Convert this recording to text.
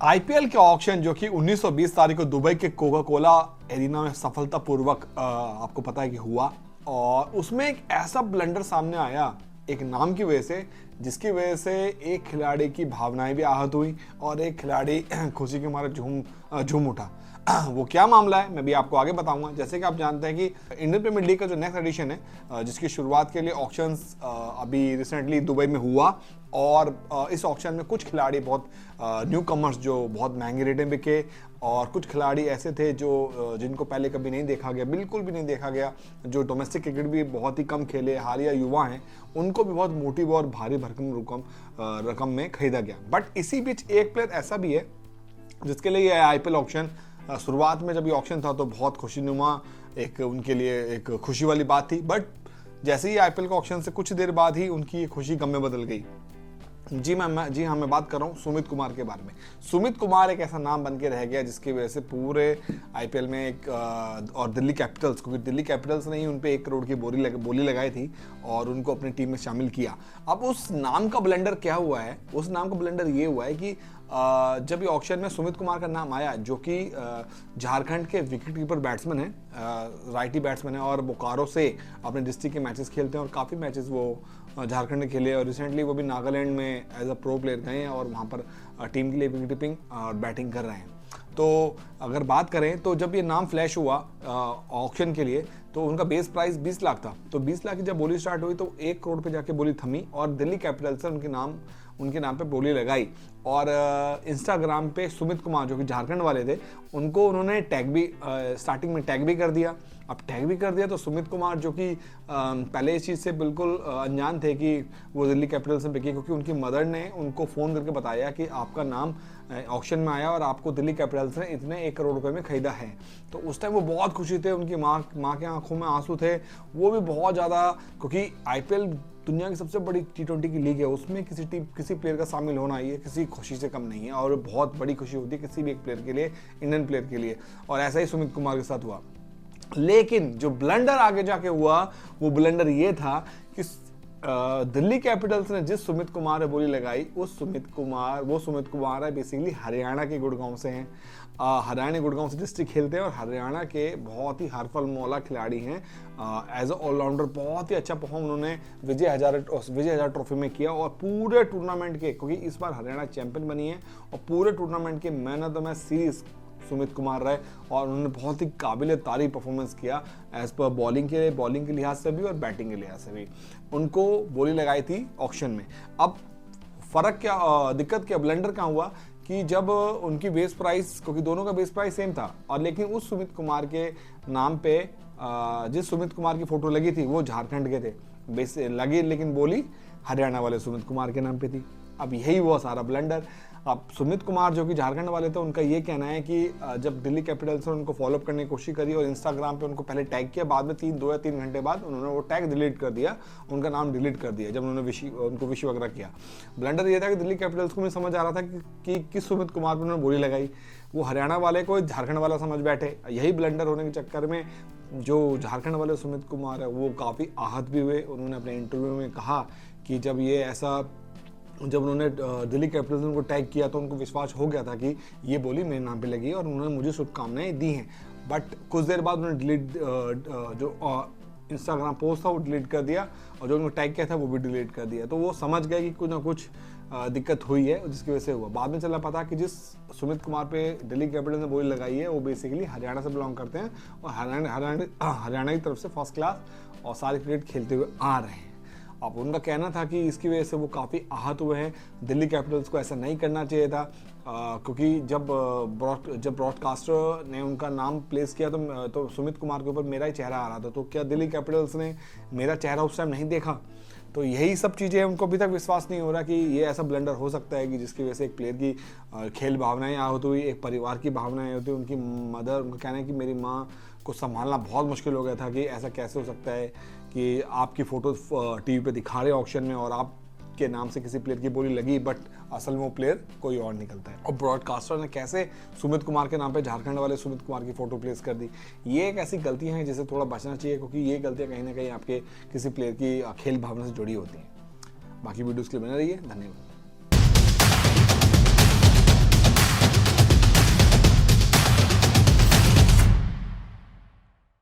IPL के auction जो कि 19-20 तारीख को दुबई के कोका कोला एरिना में सफलतापूर्वक आपको पता है कि हुआ, और उसमें एक ऐसा ब्लंडर सामने आया एक नाम की वजह से, जिसकी वजह से एक खिलाड़ी की भावनाएं भी आहत हुई और एक खिलाड़ी खुशी के मारे झूम उठा। वो क्या मामला है मैं भी आपको आगे बताऊंगा। जैसे कि आप जानते हैं कि इंडियन प्रीमियर लीग का जो नेक्स्ट एडिशन है, जिसकी शुरुआत के लिए ऑक्शंस अभी रिसेंटली दुबई में हुआ, और इस ऑक्शन में कुछ खिलाड़ी बहुत न्यू कमर्स जो बहुत महंगे रेट में बिके, और कुछ खिलाड़ी ऐसे थे जो जिनको पहले कभी नहीं देखा गया, बिल्कुल भी नहीं देखा गया, जो डोमेस्टिक क्रिकेट भी बहुत ही कम खेले, हालिया युवा हैं, उनको भी बहुत मोटी और भारी भरकम रकम में खरीदा गया। बट इसी बीच एक प्लेयर ऐसा भी है जिसके लिए ये आईपीएल ऑक्शन, शुरुआत में जब ये ऑक्शन था तो बहुत खुशीनुमा एक उनके लिए एक खुशी वाली बात थी, बट जैसे ही आईपीएल के ऑक्शन से कुछ देर बाद ही उनकी ये खुशी गम में बदल गई। जी हाँ, मैं बात कर रहा हूँ सुमित कुमार के बारे में। सुमित कुमार एक ऐसा नाम बन के रह गया जिसकी वजह से पूरे आईपीएल में एक और दिल्ली कैपिटल्स, क्योंकि दिल्ली कैपिटल्स ने ही उन पे 1 करोड़ की बोली लगाई थी और उनको अपनी टीम में शामिल किया। अब उस नाम का ब्लंडर क्या हुआ है? उस नाम का ब्लंडर ये हुआ है कि जब ये ऑक्शन में सुमित कुमार का नाम आया, जो कि झारखंड के विकेट कीपर बैट्समैन है, राइटी बैट्समैन है, और बोकारो से अपने डिस्ट्रिक्ट के मैचेस खेलते हैं और काफ़ी मैचेस वो झारखंड ने खेले, और रिसेंटली वो भी नागालैंड में एज अ प्रो प्लेयर गए हैं और वहाँ पर टीम के लिए विकेट कीपिंग और बैटिंग कर रहे हैं। तो अगर बात करें तो जब ये नाम फ्लैश हुआ ऑक्शन के लिए, तो उनका बेस प्राइस 20 लाख था। तो 20 लाख की जब बोली स्टार्ट हुई तो 1 करोड़ पे जाके बोली थमी, और दिल्ली कैपिटल्स ने उनके नाम पे बोली लगाई। और इंस्टाग्राम पे सुमित कुमार जो कि झारखंड वाले थे, उनको उन्होंने टैग भी स्टार्टिंग में टैग भी कर दिया। अब टैग भी कर दिया तो सुमित कुमार जो कि पहले इस चीज़ से बिल्कुल अनजान थे कि वो दिल्ली कैपिटल्स में बिके, क्योंकि उनकी मदर ने उनको फ़ोन करके बताया कि आपका नाम ऑक्शन में आया और आपको दिल्ली कैपिटल्स ने इतने 1 करोड़ रुपए में खरीदा है। तो उस टाइम वो बहुत खुशी थे, उनकी माँ के आंखों में आंसू थे, वो भी बहुत ज़्यादा, क्योंकि आईपीएल दुनिया की सबसे बड़ी T20 की लीग है, उसमें किसी प्लेयर का शामिल होना ये किसी खुशी से कम नहीं है, और बहुत बड़ी खुशी होती है किसी भी एक प्लेयर के लिए, इंडियन प्लेयर के लिए। और ऐसा ही सुमित कुमार के साथ हुआ। लेकिन जो ब्लंडर आगे जाके हुआ, वो ब्लंडर ये था कि दिल्ली कैपिटल्स ने जिस सुमित कुमार ने बोली लगाई, वो सुमित कुमार है बेसिकली हरियाणा के गुड़गांव से हैं। हरियाणा गुड़गांव से डिस्ट्रिक्ट खेलते हैं और हरियाणा के बहुत ही हरफल मौला खिलाड़ी हैं। एज अ ऑलराउंडर बहुत ही अच्छा परफॉर्म उन्होंने विजय हजारे ट्रॉफी में किया, और पूरे टूर्नामेंट के, क्योंकि इस बार हरियाणा चैंपियन बनी है, और पूरे टूर्नामेंट के man of the match series Sumit Kumar रहे, और उन्होंने बहुत ही काबिल तारीफ परफॉर्मेंस किया एज पर बॉलिंग के लिहाज से भी और बैटिंग के लिहाज से भी। उनको बोली लगाई थी ऑक्शन में। अब फर्क क्या, दिक्कत क्या, ब्लंडर क्या हुआ कि जब उनकी बेस प्राइस, क्योंकि दोनों का बेस प्राइस सेम था, और लेकिन उस सुमित कुमार के नाम पे जिस सुमित कुमार की फोटो लगी थी वो झारखंड के थे बेस लगी, लेकिन बोली हरियाणा वाले सुमित कुमार के नाम पे थी। अब यही हुआ सारा ब्लंडर। अब सुमित कुमार जो कि झारखंड वाले थे, उनका ये कहना है कि जब दिल्ली कैपिटल्स ने उनको फॉलोअप करने की कोशिश करी और इंस्टाग्राम पे उनको पहले टैग किया, बाद में 2 या 3 घंटे बाद उन्होंने वो टैग डिलीट कर दिया, उनका नाम डिलीट कर दिया जब उन्होंने उनको विश वगैरह किया। ब्लंडर ये था कि दिल्ली कैपिटल्स को भी समझ आ रहा था कि किस सुमित कुमार पर उन्होंने बोली लगाई, वो हरियाणा वाले को झारखंड वाला समझ बैठे। यही ब्लंडर होने के चक्कर में जो झारखंड वाले सुमित कुमार है वो काफ़ी आहत भी हुए। उन्होंने अपने इंटरव्यू में कहा कि जब उन्होंने दिल्ली कैपिटल्स ने उनको टैग किया तो उनको विश्वास हो गया था कि ये बोली मेरे नाम पे लगी और उन्होंने मुझे शुभकामनाएं दी हैं। बट कुछ देर बाद उन्होंने जो इंस्टाग्राम पोस्ट था वो डिलीट कर दिया, और जो उन्होंने टैग किया था वो भी डिलीट कर दिया। तो वो समझ गए कि कुछ ना कुछ दिक्कत हुई है, जिसकी वजह से हुआ। बाद में चला पता कि जिस सुमित कुमार पे दिल्ली कैपिटल्स ने बोली लगाई है वो बेसिकली हरियाणा से बिलोंग करते हैं, और हरियाणा की तरफ से फर्स्ट क्लास और सारे क्रिकेट खेलते हुए आ रहे हैं। अब उनका कहना था कि इसकी वजह से वो काफ़ी आहत हुए हैं। दिल्ली कैपिटल्स को ऐसा नहीं करना चाहिए था, क्योंकि जब ब्रॉडकास्टर ने उनका नाम प्लेस किया तो सुमित कुमार के ऊपर मेरा ही चेहरा आ रहा था, तो क्या दिल्ली कैपिटल्स ने मेरा चेहरा उस टाइम नहीं देखा? तो यही सब चीज़ें उनको अभी तक विश्वास नहीं हो रहा कि ये ऐसा ब्लंडर हो सकता है कि जिसकी वजह से एक प्लेयर की खेल भावनाएं आहत हुई, एक परिवार की भावनाएं होती, उनकी मदर, उनका कहना है कि मेरी माँ को संभालना बहुत मुश्किल हो गया था कि ऐसा कैसे हो सकता है कि आपकी फ़ोटो टीवी पे दिखा रहे ऑक्शन में और आपके नाम से किसी प्लेयर की बोली लगी, बट असल में वो प्लेयर कोई और निकलता है। और ब्रॉडकास्टर ने कैसे सुमित कुमार के नाम पे झारखंड वाले सुमित कुमार की फ़ोटो प्लेस कर दी। ये एक ऐसी गलतियाँ हैं जिसे थोड़ा बचना चाहिए, क्योंकि ये गलतियाँ कहीं ना कहीं आपके किसी प्लेयर की खेल भावना से जुड़ी होती हैं। बाकी वीडियोज़ के लिए बने रहिए। धन्यवाद।